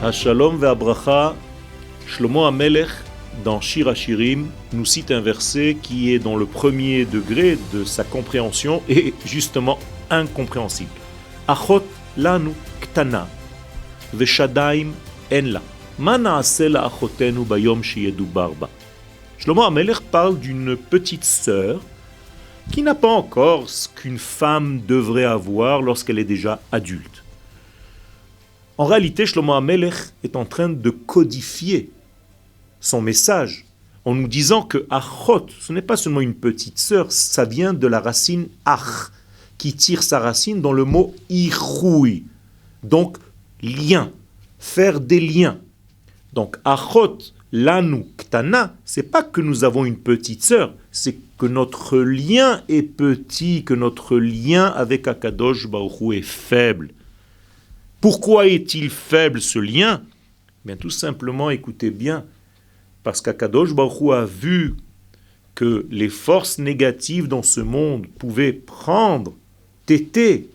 Hashalom ve'abracha, Shlomo HaMelech, dans Shir HaShirim, nous cite un verset qui est dans le premier degré de sa compréhension et justement incompréhensible. Achot lanu ktana, ve'shadaim en la. Ma na'aseh la'achotenu bayom sheyedubar ba. Shlomo HaMelech parle d'une petite sœur qui n'a pas encore ce qu'une femme devrait avoir lorsqu'elle est déjà adulte. En réalité, Shlomo HaMelech est en train de codifier son message en nous disant que Achot, ce n'est pas seulement une petite sœur, ça vient de la racine Ach, qui tire sa racine dans le mot Ichoui, donc lien, faire des liens. Donc Achot, Lanu, Ktana, c'est pas que nous avons une petite sœur, c'est que notre lien est petit, que notre lien avec Akadosh Baruch Hu est faible. Pourquoi est-il faible ce lien ? Bien tout simplement, écoutez bien, parce qu'Akadosh Baruch Hu a vu que les forces négatives dans ce monde pouvaient prendre tété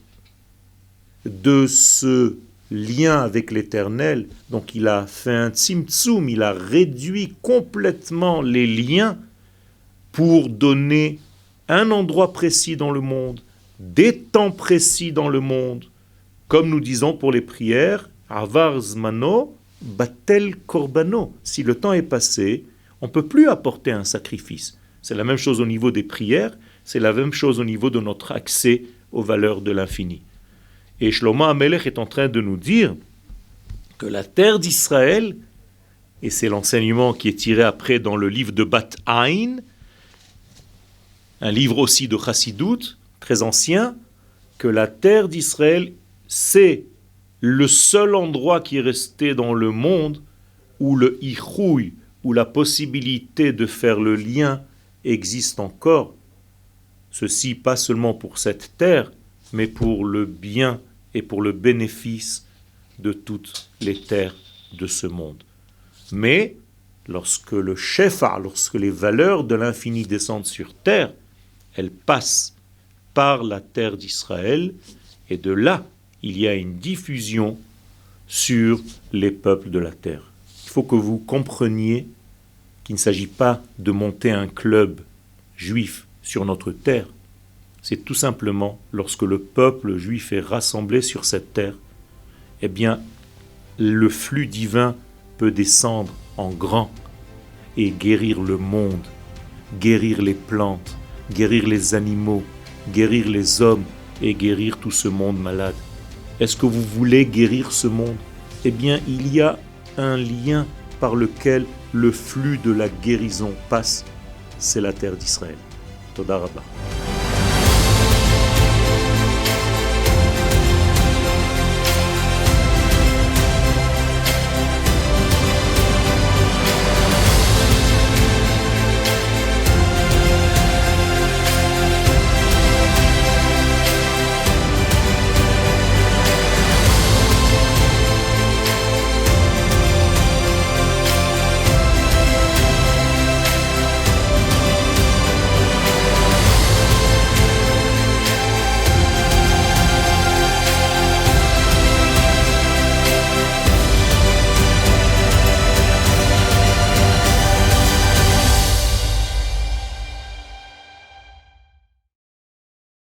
de ce lien avec l'Éternel. Donc il a fait un tzimtzum, il a réduit complètement les liens pour donner un endroit précis dans le monde, des temps précis dans le monde. Comme nous disons pour les prières, Avar zmano, batel korbano. Si le temps est passé, on ne peut plus apporter un sacrifice. C'est la même chose au niveau des prières, c'est la même chose au niveau de notre accès aux valeurs de l'infini. Et Shlomo HaMelech est en train de nous dire que la terre d'Israël, et c'est l'enseignement qui est tiré après dans le livre de Bat Ain, un livre aussi de Chassidut, très ancien, que la terre d'Israël, c'est le seul endroit qui est resté dans le monde où le ichouï, où la possibilité de faire le lien existe encore. Ceci pas seulement pour cette terre, mais pour le bien et pour le bénéfice de toutes les terres de ce monde. Mais lorsque le shefar, lorsque les valeurs de l'infini descendent sur terre, elles passent par la terre d'Israël, et de là, il y a une diffusion sur les peuples de la terre. Il faut que vous compreniez qu'il ne s'agit pas de monter un club juif sur notre terre. C'est tout simplement lorsque le peuple juif est rassemblé sur cette terre, eh bien, le flux divin peut descendre en grand et guérir le monde, guérir les plantes, guérir les animaux, guérir les hommes et guérir tout ce monde malade. Est-ce que vous voulez guérir ce monde ? Eh bien, il y a un lien par lequel le flux de la guérison passe, c'est la terre d'Israël. Toda Rabba.